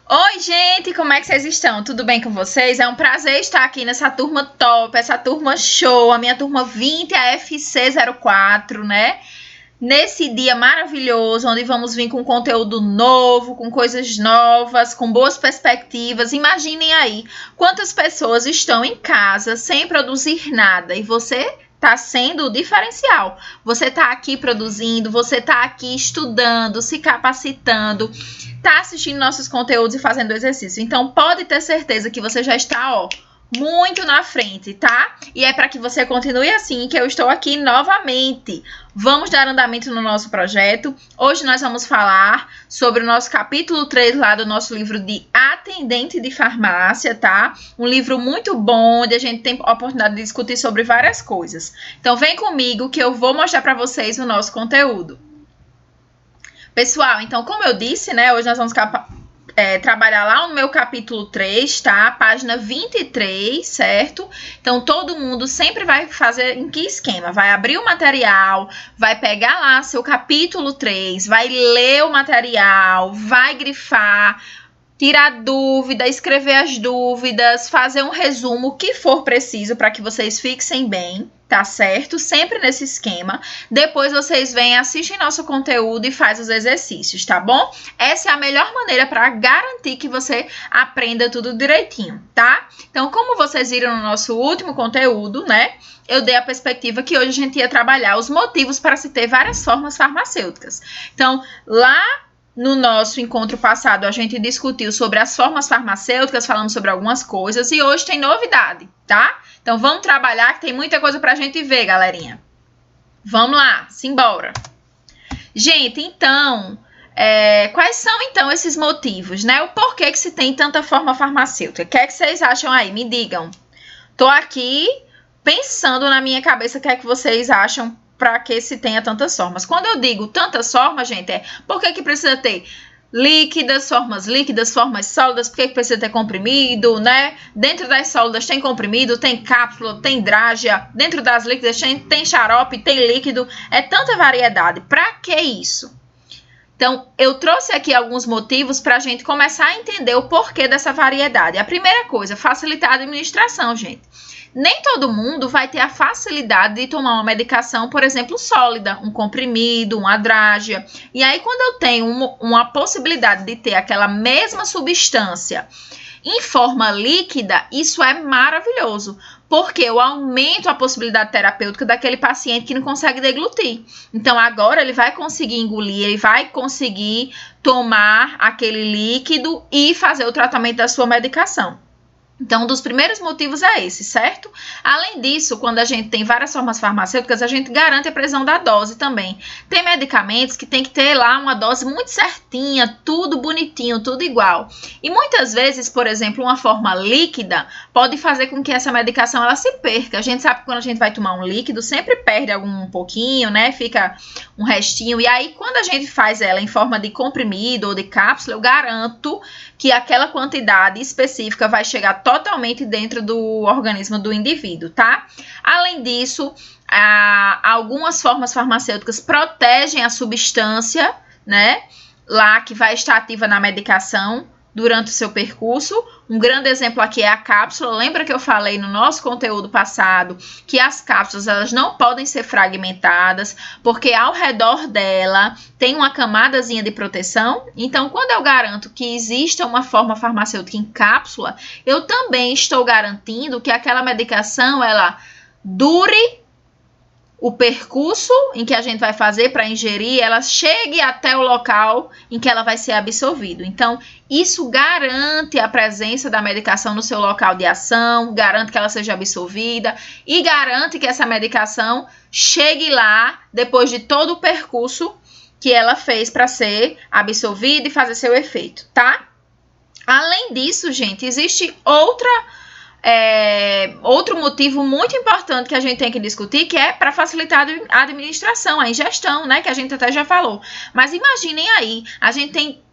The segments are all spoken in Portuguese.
Oi, gente, como é que vocês estão? Tudo bem com vocês? É um prazer estar aqui nessa turma top, essa turma show, a minha turma 20, a FC04, né? Nesse dia maravilhoso, onde vamos vir com conteúdo novo, com coisas novas, com boas perspectivas. Imaginem aí quantas pessoas estão em casa sem produzir nada e você está sendo o diferencial. Você está aqui produzindo, você está aqui estudando, se capacitando, está assistindo nossos conteúdos e fazendo exercício. Então, pode ter certeza que você já está, muito na frente, tá? E é para que você continue assim que eu estou aqui novamente. Vamos dar andamento no nosso projeto. Hoje nós vamos falar sobre o nosso capítulo 3 lá do nosso livro de Atendente de Farmácia, tá? Um livro muito bom, onde a gente tem a oportunidade de discutir sobre várias coisas. Então vem comigo que eu vou mostrar para vocês o nosso conteúdo. Pessoal, então como eu disse, né, hoje nós vamos trabalhar lá no meu capítulo 3, tá? Página 23, certo? Então, todo mundo sempre vai fazer em que esquema? Vai abrir o material, vai pegar lá seu capítulo 3, vai ler o material, vai grifar, tirar dúvida, escrever as dúvidas, fazer um resumo, o que for preciso para que vocês fixem bem, tá certo? Sempre nesse esquema. Depois vocês vêm, assistem nosso conteúdo e faz os exercícios, tá bom? Essa é a melhor maneira para garantir que você aprenda tudo direitinho, tá? Então, como vocês viram no nosso último conteúdo, né? Eu dei a perspectiva que hoje a gente ia trabalhar os motivos para se ter várias formas farmacêuticas. Então, lá no nosso encontro passado, a gente discutiu sobre as formas farmacêuticas, falamos sobre algumas coisas e hoje tem novidade, tá? Então, vamos trabalhar que tem muita coisa pra gente ver, galerinha. Vamos lá, simbora. Gente, então, quais são, então, esses motivos, né? O porquê que se tem tanta forma farmacêutica? O que é que vocês acham aí? Me digam. Tô aqui pensando na minha cabeça o que é que vocês acham para que se tenha tantas formas. Quando eu digo tantas formas, gente, por que precisa ter líquidas, formas sólidas, por que precisa ter comprimido, né? Dentro das sólidas tem comprimido, tem cápsula, tem drágia, dentro das líquidas tem xarope, tem líquido, é tanta variedade. Para que isso? Então, eu trouxe aqui alguns motivos para a gente começar a entender o porquê dessa variedade. A primeira coisa, facilitar a administração, gente. Nem todo mundo vai ter a facilidade de tomar uma medicação, por exemplo, sólida, um comprimido, uma drágia. E aí, quando eu tenho uma possibilidade de ter aquela mesma substância em forma líquida, isso é maravilhoso, porque eu aumento a possibilidade terapêutica daquele paciente que não consegue deglutir. Então, agora ele vai conseguir engolir, ele vai conseguir tomar aquele líquido e fazer o tratamento da sua medicação. Então, um dos primeiros motivos é esse, certo? Além disso, quando a gente tem várias formas farmacêuticas, a gente garante a precisão da dose também. Tem medicamentos que tem que ter lá uma dose muito certinha, tudo bonitinho, tudo igual. E muitas vezes, por exemplo, uma forma líquida pode fazer com que essa medicação ela se perca. A gente sabe que quando a gente vai tomar um líquido, sempre perde algum pouquinho, né? Fica um restinho. E aí, quando a gente faz ela em forma de comprimido ou de cápsula, eu garanto que aquela quantidade específica vai chegar totalmente dentro do organismo do indivíduo, tá? Além disso, algumas formas farmacêuticas protegem a substância, né? Lá que vai estar ativa na medicação durante o seu percurso. Um grande exemplo aqui é a cápsula. Lembra que eu falei no nosso conteúdo passado que as cápsulas elas não podem ser fragmentadas, porque ao redor dela tem uma camadazinha de proteção. Então, quando eu garanto que exista uma forma farmacêutica em cápsula, eu também estou garantindo que aquela medicação ela dure o percurso em que a gente vai fazer para ingerir, ela chegue até o local em que ela vai ser absorvida. Então, isso garante a presença da medicação no seu local de ação, garante que ela seja absorvida e garante que essa medicação chegue lá depois de todo o percurso que ela fez para ser absorvida e fazer seu efeito, tá? Além disso, gente, existe outro motivo muito importante que a gente tem que discutir, que é para facilitar a administração, a ingestão, né? Que a gente até já falou. Mas imaginem aí, a gente tem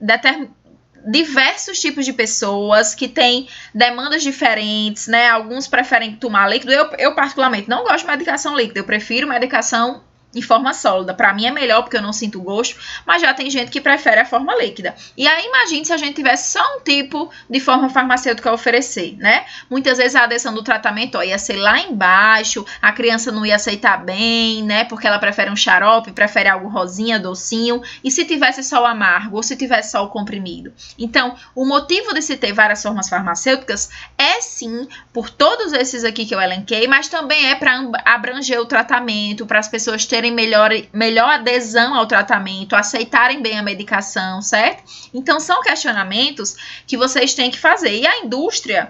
diversos tipos de pessoas que têm demandas diferentes, né? Alguns preferem tomar líquido. Eu particularmente, não gosto de medicação líquida. Eu prefiro medicação em forma sólida. Para mim é melhor porque eu não sinto gosto, mas já tem gente que prefere a forma líquida. E aí imagine se a gente tivesse só um tipo de forma farmacêutica a oferecer, né? Muitas vezes a adesão do tratamento ia ser lá embaixo, a criança não ia aceitar bem, né? Porque ela prefere um xarope, prefere algo rosinha, docinho. E se tivesse só o amargo ou se tivesse só o comprimido? Então, o motivo de se ter várias formas farmacêuticas é sim por todos esses aqui que eu elenquei, mas também é para abranger o tratamento, para as pessoas terem melhor adesão ao tratamento, aceitarem bem a medicação, certo? Então, são questionamentos que vocês têm que fazer. E a indústria,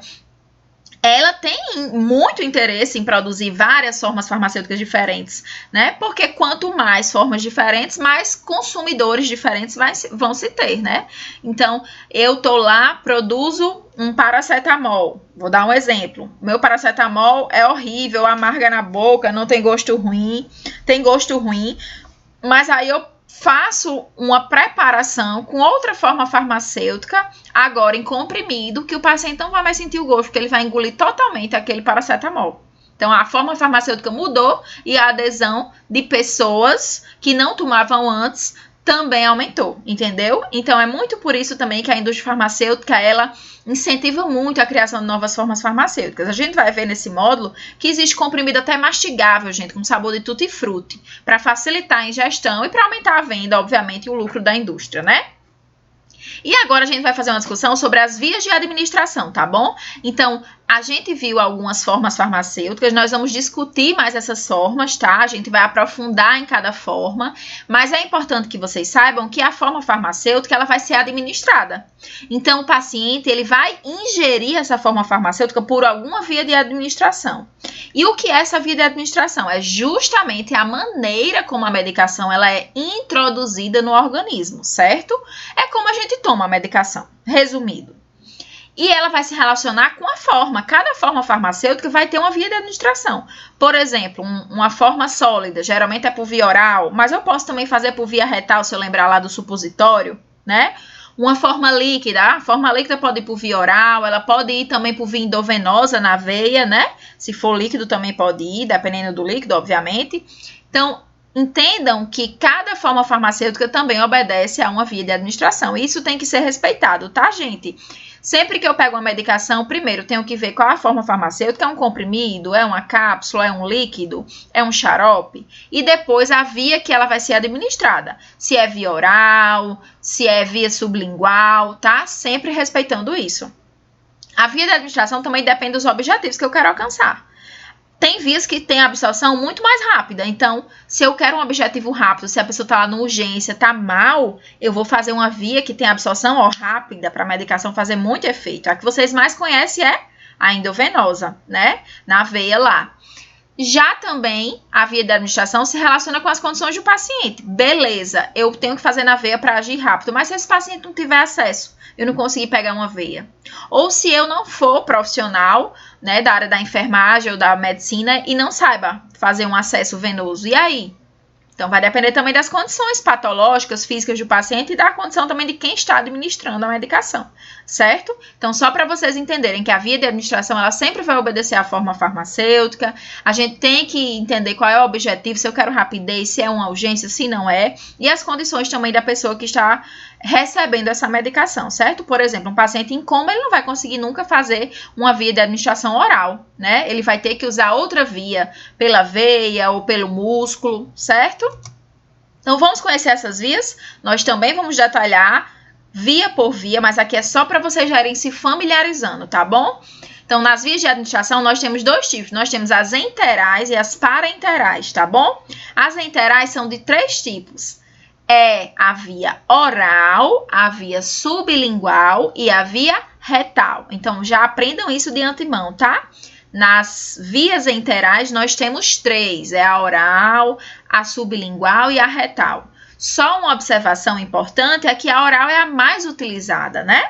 ela tem muito interesse em produzir várias formas farmacêuticas diferentes, né? Porque quanto mais formas diferentes, mais consumidores diferentes vão se ter, né? Então, eu tô lá, produzo um paracetamol. Vou dar um exemplo. Meu paracetamol é horrível, amarga na boca, não tem gosto ruim, mas aí eu faço uma preparação com outra forma farmacêutica, agora em comprimido, que o paciente não vai mais sentir o gosto, porque ele vai engolir totalmente aquele paracetamol. Então, a forma farmacêutica mudou e a adesão de pessoas que não tomavam antes também aumentou, entendeu? Então, é muito por isso também que a indústria farmacêutica, ela incentiva muito a criação de novas formas farmacêuticas. A gente vai ver nesse módulo que existe comprimido até mastigável, gente, com sabor de tutti-frutti, para facilitar a ingestão e para aumentar a venda, obviamente, e o lucro da indústria, né? E agora a gente vai fazer uma discussão sobre as vias de administração, tá bom? Então, a gente viu algumas formas farmacêuticas, nós vamos discutir mais essas formas, tá? A gente vai aprofundar em cada forma, mas é importante que vocês saibam que a forma farmacêutica, ela vai ser administrada. Então, o paciente, ele vai ingerir essa forma farmacêutica por alguma via de administração. E o que é essa via de administração? É justamente a maneira como a medicação, ela é introduzida no organismo, certo? É como a gente toma a medicação, resumido. E ela vai se relacionar com a forma. Cada forma farmacêutica vai ter uma via de administração. Por exemplo, uma forma sólida, geralmente é por via oral, mas eu posso também fazer por via retal, se eu lembrar lá do supositório, né? Uma forma líquida, a forma líquida pode ir por via oral, ela pode ir também por via endovenosa na veia, né? Se for líquido também pode ir, dependendo do líquido, obviamente. Então, entendam que cada forma farmacêutica também obedece a uma via de administração. Isso tem que ser respeitado, tá, gente? Sempre que eu pego uma medicação, primeiro tenho que ver qual é a forma farmacêutica, é um comprimido, é uma cápsula, é um líquido, é um xarope, e depois a via que ela vai ser administrada. Se é via oral, se é via sublingual, tá? Sempre respeitando isso. A via de administração também depende dos objetivos que eu quero alcançar. Tem vias que têm absorção muito mais rápida. Então, se eu quero um objetivo rápido, se a pessoa está lá na urgência, está mal, eu vou fazer uma via que tem absorção rápida para a medicação fazer muito efeito. A que vocês mais conhecem é a endovenosa, né? Na veia lá. Já também, a via de administração se relaciona com as condições do paciente. Beleza, eu tenho que fazer na veia para agir rápido, mas se esse paciente não tiver acesso, eu não conseguir pegar uma veia. Ou se eu não for profissional, né, da área da enfermagem ou da medicina e não saiba fazer um acesso venoso. E aí? Então, vai depender também das condições patológicas, físicas do paciente e da condição também de quem está administrando a medicação, certo? Então, só para vocês entenderem que a via de administração, ela sempre vai obedecer à forma farmacêutica, a gente tem que entender qual é o objetivo, se eu quero rapidez, se é uma urgência, se não é, e as condições também da pessoa que está recebendo essa medicação, certo? Por exemplo, um paciente em coma, ele não vai conseguir nunca fazer uma via de administração oral, né? Ele vai ter que usar outra via, pela veia ou pelo músculo, certo? Então, vamos conhecer essas vias. Nós também vamos detalhar via por via, mas aqui é só para vocês já irem se familiarizando, tá bom? Então, nas vias de administração, nós temos dois tipos. Nós temos as enterais e as parenterais, tá bom? As enterais são de 3 tipos. É a via oral, a via sublingual e a via retal. Então, já aprendam isso de antemão, tá? Nas vias enterais, nós temos 3. É a oral, a sublingual e a retal. Só uma observação importante é que a oral é a mais utilizada, né?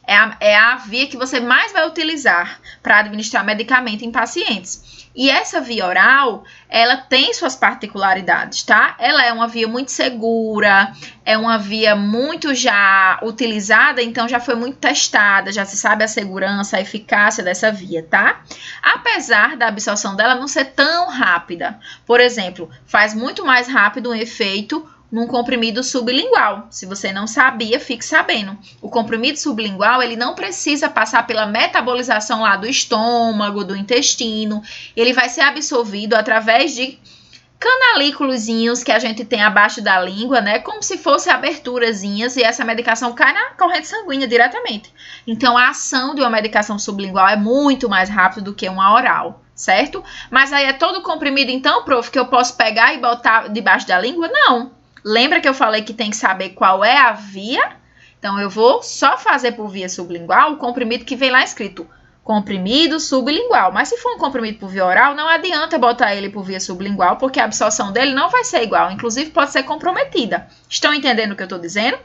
É a via que você mais vai utilizar para administrar medicamento em pacientes. E essa via oral, ela tem suas particularidades, tá? Ela é uma via muito segura, é uma via muito já utilizada, então já foi muito testada, já se sabe a segurança, a eficácia dessa via, tá? Apesar da absorção dela não ser tão rápida. Por exemplo, faz muito mais rápido um efeito num comprimido sublingual. Se você não sabia, fique sabendo. O comprimido sublingual, ele não precisa passar pela metabolização lá do estômago, do intestino. Ele vai ser absorvido através de canalículozinhos que a gente tem abaixo da língua, né? Como se fossem aberturazinhas, e essa medicação cai na corrente sanguínea diretamente. Então, a ação de uma medicação sublingual é muito mais rápida do que uma oral, certo? Mas aí é todo comprimido, então, prof, que eu posso pegar e botar debaixo da língua? Não. Lembra que eu falei que tem que saber qual é a via? Então, eu vou só fazer por via sublingual o comprimido que vem lá escrito comprimido sublingual. Mas se for um comprimido por via oral, não adianta botar ele por via sublingual, porque a absorção dele não vai ser igual. Inclusive, pode ser comprometida. Estão entendendo o que eu estou dizendo?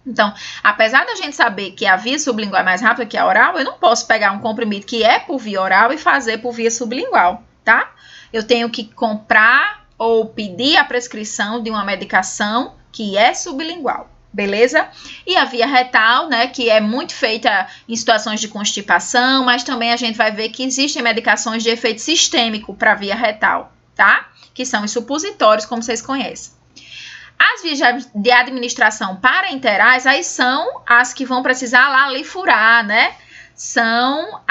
Então, apesar da gente saber que a via sublingual é mais rápida que a oral, eu não posso pegar um comprimido que é por via oral e fazer por via sublingual, tá? Eu tenho que comprar ou pedir a prescrição de uma medicação que é sublingual, beleza? E a via retal, né, que é muito feita em situações de constipação, mas também a gente vai ver que existem medicações de efeito sistêmico para a via retal, tá? Que são os supositórios, como vocês conhecem. As vias de administração parenterais, aí são as que vão precisar lá ali furar, né? São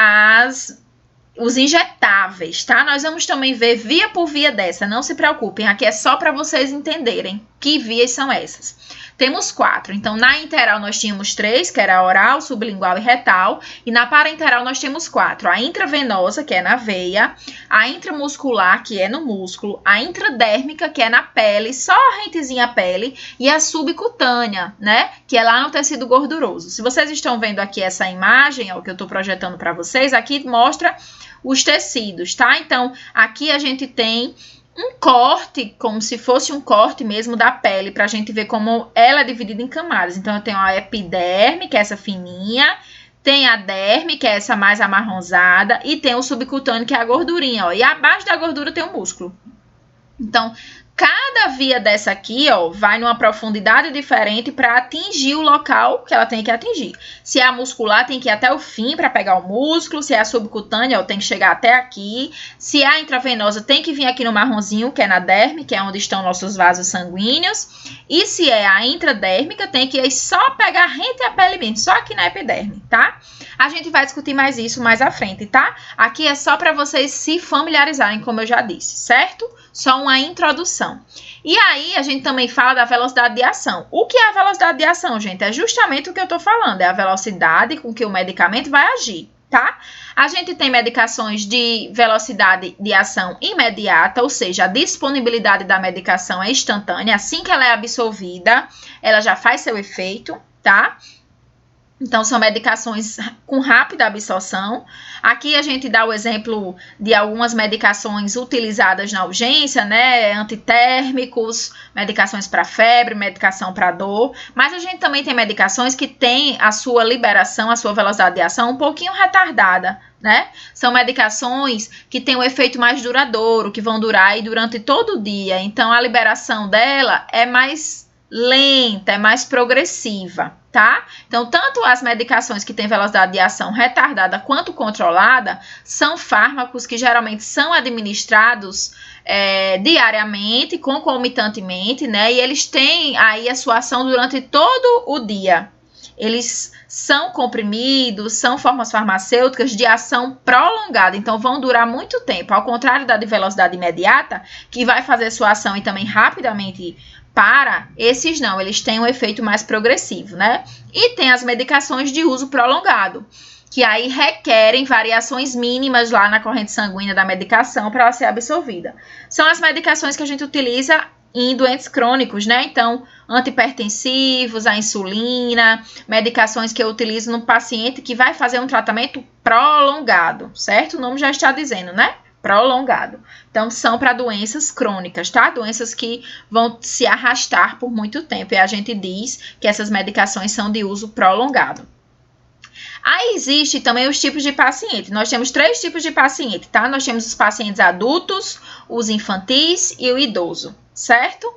os injetáveis, tá? Nós vamos também ver via por via dessa, não se preocupem, aqui é só para vocês entenderem que vias são essas. Temos 4, então na interal nós tínhamos 3, que era oral, sublingual e retal, e na parenteral nós temos 4, a intravenosa, que é na veia, a intramuscular, que é no músculo, a intradérmica, que é na pele, só a rentezinha pele, e a subcutânea, né, que é lá no tecido gorduroso. Se vocês estão vendo aqui essa imagem, ó, que eu estou projetando para vocês, aqui mostra os tecidos, tá? Então, aqui a gente tem um corte, como se fosse um corte mesmo da pele, para a gente ver como ela é dividida em camadas. Então, eu tenho a epiderme, que é essa fininha, tem a derme, que é essa mais amarronzada, e tem o subcutâneo, que é a gordurinha, ó. E abaixo da gordura tem o músculo. Então, cada via dessa aqui, ó, vai numa profundidade diferente para atingir o local que ela tem que atingir. Se é a muscular, tem que ir até o fim para pegar o músculo. Se é a subcutânea, ó, tem que chegar até aqui. Se é a intravenosa, tem que vir aqui no marronzinho, que é na derme, que é onde estão nossos vasos sanguíneos. E se é a intradérmica, tem que ir só pegar rente a pele mesmo, só aqui na epiderme, tá? A gente vai discutir mais isso mais à frente, tá? Aqui é só para vocês se familiarizarem, como eu já disse, certo? Só uma introdução. E aí, a gente também fala da velocidade de ação. O que é a velocidade de ação, gente? É justamente o que eu tô falando. É a velocidade com que o medicamento vai agir, tá? A gente tem medicações de velocidade de ação imediata, ou seja, a disponibilidade da medicação é instantânea. Assim que ela é absorvida, ela já faz seu efeito, tá? Então, são medicações com rápida absorção. Aqui a gente dá o exemplo de algumas medicações utilizadas na urgência, né? Antitérmicos, medicações para febre, medicação para dor. Mas a gente também tem medicações que têm a sua liberação, a sua velocidade de ação um pouquinho retardada, né? São medicações que têm um efeito mais duradouro, que vão durar aí durante todo o dia. Então, a liberação dela é mais lenta, é mais progressiva, tá? Então, tanto as medicações que têm velocidade de ação retardada quanto controlada são fármacos que geralmente são administrados diariamente, concomitantemente, né? E eles têm aí a sua ação durante todo o dia. Eles são comprimidos, são formas farmacêuticas de ação prolongada, então vão durar muito tempo, ao contrário da de velocidade imediata, que vai fazer sua ação e também rapidamente para, esses não, eles têm um efeito mais progressivo, né? E tem as medicações de uso prolongado, que aí requerem variações mínimas lá na corrente sanguínea da medicação para ela ser absorvida. São as medicações que a gente utiliza em doentes crônicos, né? Então, antihipertensivos, a insulina, medicações que eu utilizo no paciente que vai fazer um tratamento prolongado, certo? O nome já está dizendo, né? Prolongado. Então, são para doenças crônicas, tá? Doenças que vão se arrastar por muito tempo. E a gente diz que essas medicações são de uso prolongado. Aí existe também os tipos de paciente. Nós temos 3 tipos de paciente, tá? Nós temos os pacientes adultos, os infantis e o idoso, certo?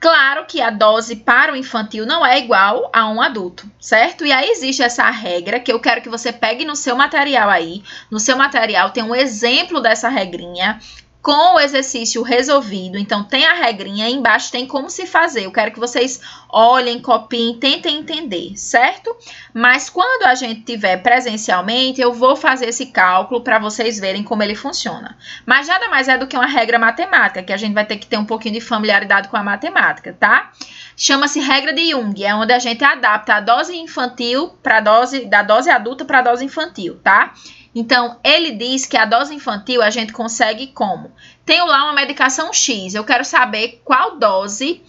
Claro que a dose para o infantil não é igual a um adulto, certo? E aí existe essa regra que eu quero que você pegue no seu material aí. No seu material tem um exemplo dessa regrinha com o exercício resolvido. Então, tem a regrinha, aí embaixo tem como se fazer. Eu quero que vocês olhem, copiem, tentem entender, certo? Mas quando a gente tiver presencialmente, eu vou fazer esse cálculo para vocês verem como ele funciona. Mas nada mais é do que uma regra matemática, que a gente vai ter que ter um pouquinho de familiaridade com a matemática, tá? Chama-se regra de Young, é onde a gente adapta a dose infantil para da dose adulta para a dose infantil, tá? Então, ele diz que a dose infantil a gente consegue como? Tenho lá uma medicação X, eu quero saber qual dose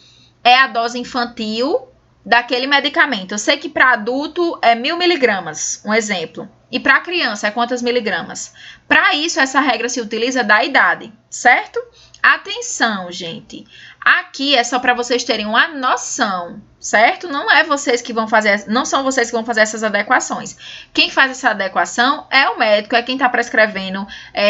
é a dose infantil daquele medicamento. Eu sei que para adulto é 1000 miligramas, um exemplo. E para criança é quantas miligramas? Para isso, essa regra se utiliza da idade, certo? Atenção, gente. Aqui é só para vocês terem uma noção, certo? Não é vocês que vão fazer, não são vocês que vão fazer essas adequações. Quem faz essa adequação é o médico, é quem está prescrevendo.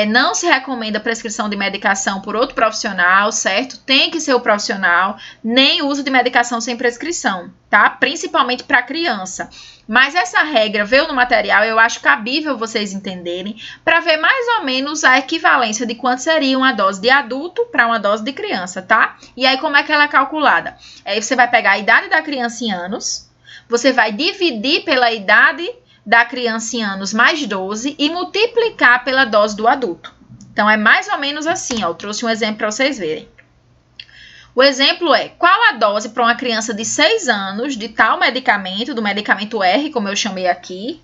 Não se recomenda a prescrição de medicação por outro profissional, certo? Tem que ser o profissional, nem uso de medicação sem prescrição, tá? Principalmente para criança. Mas essa regra veio no material, eu acho cabível vocês entenderem, para ver mais ou menos a equivalência de quanto seria uma dose de adulto para uma dose de criança, tá? E aí, como é que ela é calculada? Aí você vai pegar a idade da criança em anos, você vai dividir pela idade da criança em anos mais 12 e multiplicar pela dose do adulto. Então, é mais ou menos assim, ó, eu trouxe um exemplo para vocês verem. O exemplo é, qual a dose para uma criança de 6 anos de tal medicamento, do medicamento R, como eu chamei aqui,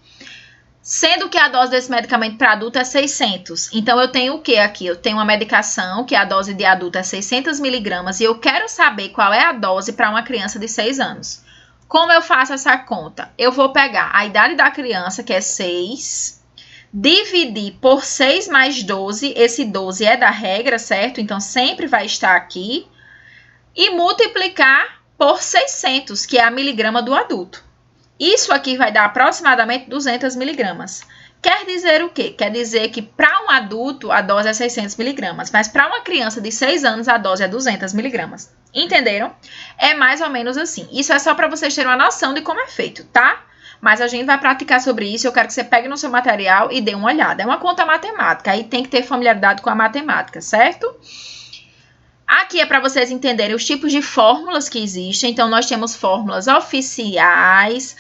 sendo que a dose desse medicamento para adulto é 600. Então, eu tenho o que aqui? Eu tenho uma medicação que a dose de adulto é 600 miligramas e eu quero saber qual é a dose para uma criança de 6 anos. Como eu faço essa conta? Eu vou pegar a idade da criança, que é 6, dividir por 6 mais 12, esse 12 é da regra, certo? Então, sempre vai estar aqui. E multiplicar por 600, que é a miligrama do adulto. Isso aqui vai dar aproximadamente 200 miligramas. Quer dizer o quê? Quer dizer que para um adulto a dose é 600 miligramas, mas para uma criança de 6 anos a dose é 200 miligramas. Entenderam? É mais ou menos assim. Isso é só para vocês terem uma noção de como é feito, tá? Mas a gente vai praticar sobre isso. Eu quero que você pegue no seu material e dê uma olhada. É uma conta matemática, aí tem que ter familiaridade com a matemática, certo? Aqui é para vocês entenderem os tipos de fórmulas que existem. Então, nós temos fórmulas oficinais,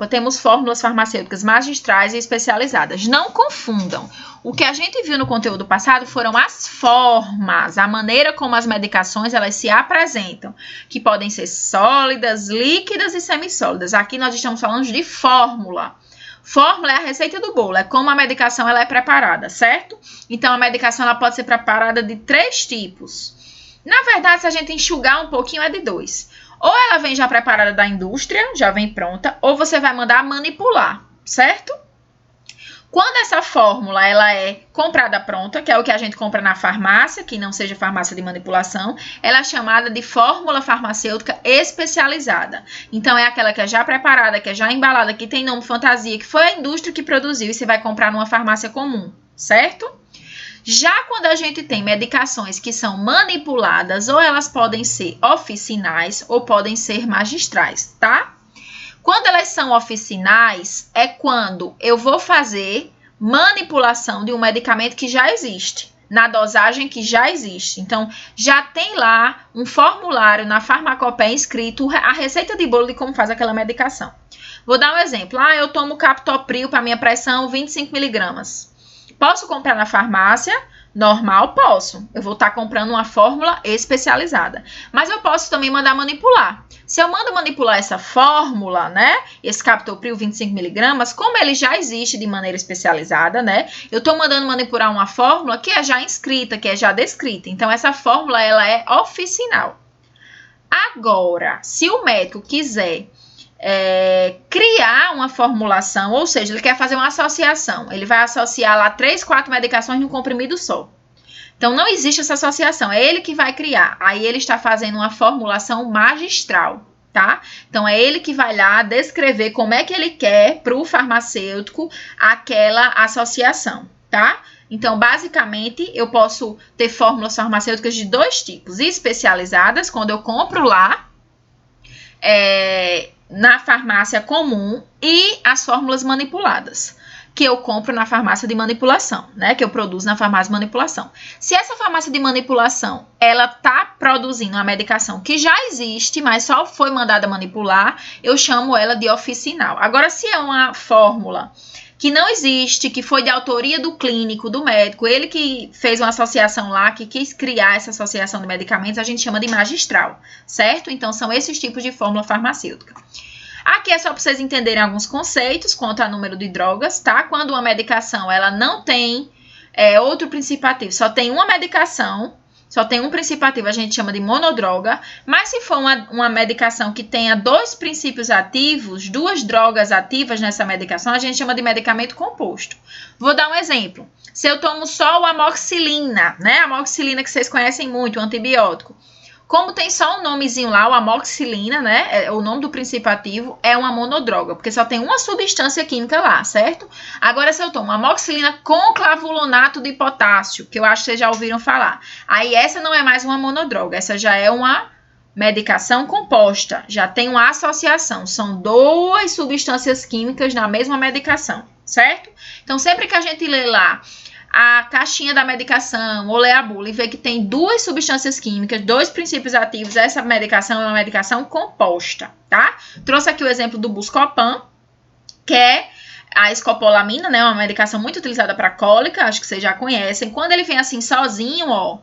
temos fórmulas farmacêuticas magistrais e especializadas. Não confundam. O que a gente viu no conteúdo passado foram as formas, a maneira como as medicações elas se apresentam, que podem ser sólidas, líquidas e semissólidas. Aqui nós estamos falando de fórmula. Fórmula é a receita do bolo, é como a medicação ela é preparada, certo? Então, a medicação ela pode ser preparada de 3 tipos. Na verdade, se a gente enxugar um pouquinho, é de 2. Ou ela vem já preparada da indústria, já vem pronta, ou você vai mandar manipular, certo? Quando essa fórmula ela é comprada pronta, que é o que a gente compra na farmácia, que não seja farmácia de manipulação, ela é chamada de fórmula farmacêutica especializada. Então, é aquela que é já preparada, que é já embalada, que tem nome fantasia, que foi a indústria que produziu e você vai comprar numa farmácia comum, certo? Já quando a gente tem medicações que são manipuladas, ou elas podem ser oficinais ou podem ser magistrais, tá? Quando elas são oficinais, é quando eu vou fazer manipulação de um medicamento que já existe, na dosagem que já existe. Então, já tem lá um formulário na farmacopeia escrito a receita de bolo de como faz aquela medicação. Vou dar um exemplo. Eu tomo captopril para minha pressão 25 miligramas. Posso comprar na farmácia? Normal, posso. Eu vou estar comprando uma fórmula especializada. Mas eu posso também mandar manipular. Se eu mando manipular essa fórmula, né? Esse captopril 25mg, como ele já existe de maneira especializada, né? Eu estou mandando manipular uma fórmula que é já inscrita, que é já descrita. Então, essa fórmula, ela é oficinal. Agora, se o médico quiser criar uma formulação, ou seja, ele quer fazer uma associação, ele vai associar lá 3, 4 medicações num comprimido só. Então, não existe essa associação, é ele que vai criar. Aí, ele está fazendo uma formulação magistral, tá? Então, é ele que vai lá descrever como é que ele quer para o farmacêutico aquela associação, tá? Então, basicamente, eu posso ter fórmulas farmacêuticas de dois tipos: especializadas, quando eu compro lá na farmácia comum, e as fórmulas manipuladas, que eu compro na farmácia de manipulação, né? Que eu produzo na farmácia de manipulação. Se essa farmácia de manipulação, ela tá produzindo uma medicação que já existe, mas só foi mandada manipular, eu chamo ela de oficinal. Agora, se é uma fórmula que não existe, que foi de autoria do clínico, do médico, ele que fez uma associação lá, que quis criar essa associação de medicamentos, a gente chama de magistral, certo? Então, são esses tipos de fórmula farmacêutica. Aqui é só para vocês entenderem alguns conceitos quanto a número de drogas, tá? Quando uma medicação, ela não tem outro princípio ativo, só tem uma medicação, só tem um princípio ativo, a gente chama de monodroga, mas se for uma medicação que tenha dois princípios ativos, duas drogas ativas nessa medicação, a gente chama de medicamento composto. Vou dar um exemplo. Se eu tomo só o amoxicilina, né? A amoxicilina que vocês conhecem muito, o antibiótico. Como tem só um nomezinho lá, o amoxicilina, né? O nome do princípio ativo é uma monodroga, porque só tem uma substância química lá, certo? Agora, se eu tomo amoxicilina com clavulonato de potássio, que eu acho que vocês já ouviram falar, aí essa não é mais uma monodroga, essa já é uma medicação composta, já tem uma associação, são duas substâncias químicas na mesma medicação, certo? Então, sempre que a gente lê lá a caixinha da medicação, ou lê a bula e vê que tem duas substâncias químicas, dois princípios ativos, essa medicação é uma medicação composta, tá? Trouxe aqui o exemplo do Buscopan, que é a escopolamina, né? Uma medicação muito utilizada para cólica, acho que vocês já conhecem. Quando ele vem assim sozinho, ó,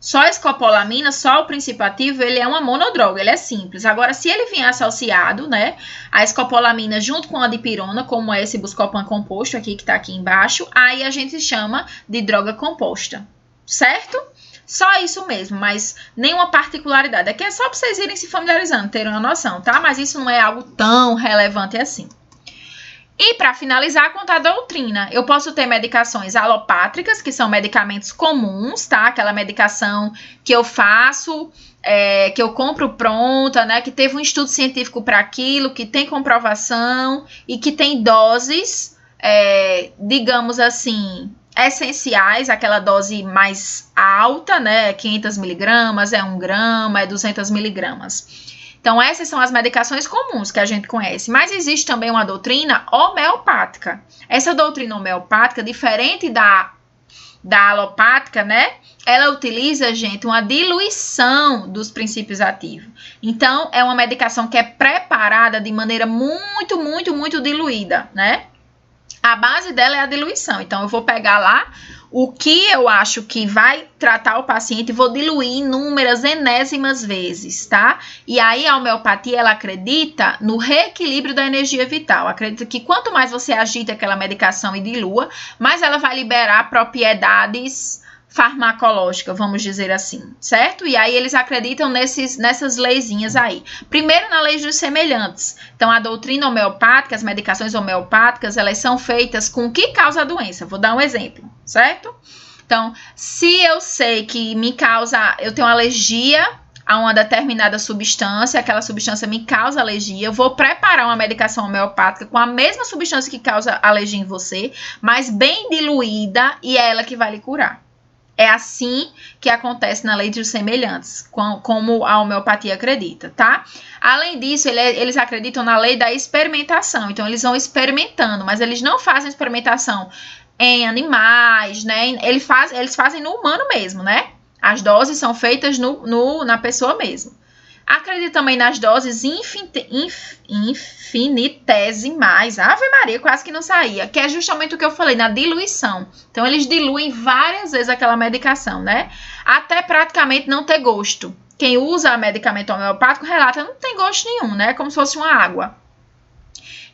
só a escopolamina, só o princípio ativo, ele é uma monodroga, ele é simples. Agora, se ele vier associado, né, a escopolamina junto com a dipirona, como é esse Buscopan composto aqui, que tá aqui embaixo, aí a gente chama de droga composta, certo? Só isso mesmo, mas nenhuma particularidade. Aqui é só para vocês irem se familiarizando, terem uma noção, tá? Mas isso não é algo tão relevante assim. E para finalizar, contar a doutrina. Eu posso ter medicações alopátricas, que são medicamentos comuns, tá? Aquela medicação que eu faço, que eu compro pronta, né? Que teve um estudo científico para aquilo, que tem comprovação e que tem doses, digamos assim, essenciais, aquela dose mais alta, né? 500 miligramas, 1 grama, 200 miligramas. Então, essas são as medicações comuns que a gente conhece. Mas existe também uma doutrina homeopática. Essa doutrina homeopática, diferente da alopática, né? Ela utiliza, gente, uma diluição dos princípios ativos. Então, é uma medicação que é preparada de maneira muito, muito, muito diluída, né? A base dela é a diluição. Então, eu vou pegar lá o que eu acho que vai tratar o paciente e vou diluir inúmeras, enésimas vezes, tá? E aí a homeopatia, ela acredita no reequilíbrio da energia vital. Acredita que quanto mais você agita aquela medicação e dilua, mais ela vai liberar propriedades farmacológicas, vamos dizer assim, certo? E aí eles acreditam nessas leizinhas aí. Primeiro, na lei dos semelhantes. Então, a doutrina homeopática, as medicações homeopáticas, elas são feitas com o que causa a doença. Vou dar um exemplo, certo? Então, se eu sei que eu tenho alergia a uma determinada substância, aquela substância me causa alergia, eu vou preparar uma medicação homeopática com a mesma substância que causa alergia em você, mas bem diluída, e é ela que vai lhe curar. É assim que acontece na lei dos semelhantes, como a homeopatia acredita, tá? Além disso, eles acreditam na lei da experimentação. Então, eles vão experimentando, mas eles não fazem experimentação em animais, né? Eles fazem no humano mesmo, né? As doses são feitas na pessoa mesmo. Acredito também nas doses infinitesimais. Ave Maria, quase que não saía. Que é justamente o que eu falei, na diluição. Então, eles diluem várias vezes aquela medicação, né? Até praticamente não ter gosto. Quem usa medicamento homeopático relata, não tem gosto nenhum, né? Como se fosse uma água.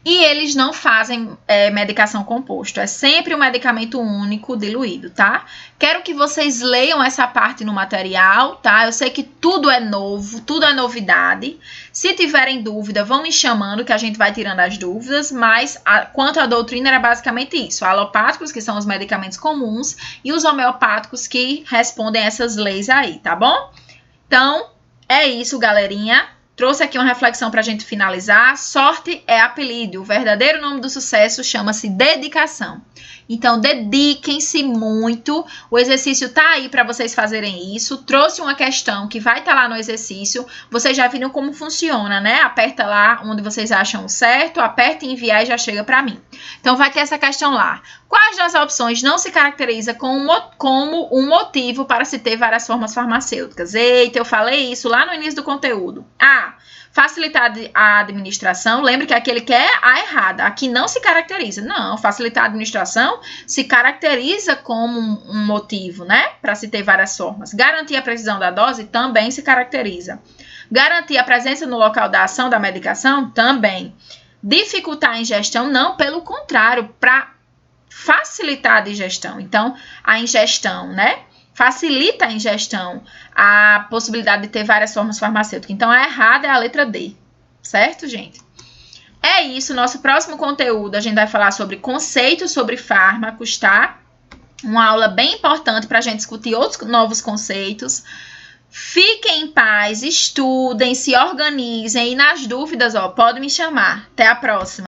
E eles não fazem medicação composto. É sempre um medicamento único diluído, tá? Quero que vocês leiam essa parte no material, tá? Eu sei que tudo é novo, tudo é novidade. Se tiverem dúvida, vão me chamando que a gente vai tirando as dúvidas. Mas quanto à doutrina, era basicamente isso. Alopáticos, que são os medicamentos comuns, e os homeopáticos que respondem essas leis aí, tá bom? Então, é isso, galerinha. Trouxe aqui uma reflexão para a gente finalizar. Sorte é apelido. O verdadeiro nome do sucesso chama-se dedicação. Então, dediquem-se muito. O exercício tá aí para vocês fazerem isso. Trouxe uma questão que vai estar lá no exercício. Vocês já viram como funciona, né? Aperta lá onde vocês acham certo, aperta em enviar e já chega para mim. Então, vai ter essa questão lá. Quais das opções não se caracteriza como um motivo para se ter várias formas farmacêuticas? Eita, eu falei isso lá no início do conteúdo. A. Facilitar a administração. Lembre que aquele que é a errada. Aqui não se caracteriza. Não, facilitar a administração se caracteriza como um motivo, né? Para se ter várias formas. Garantir a precisão da dose também se caracteriza. Garantir a presença no local da ação da medicação também. Dificultar a ingestão, não, pelo contrário, para facilitar a digestão. Então, a ingestão, né? Facilita a ingestão, a possibilidade de ter várias formas farmacêuticas. Então, a errada é a letra D, certo, gente? É isso, nosso próximo conteúdo, a gente vai falar sobre conceitos sobre fármacos, tá? Uma aula bem importante para a gente discutir outros novos conceitos. Fiquem em paz, estudem, se organizem e nas dúvidas, ó, pode me chamar. Até a próxima.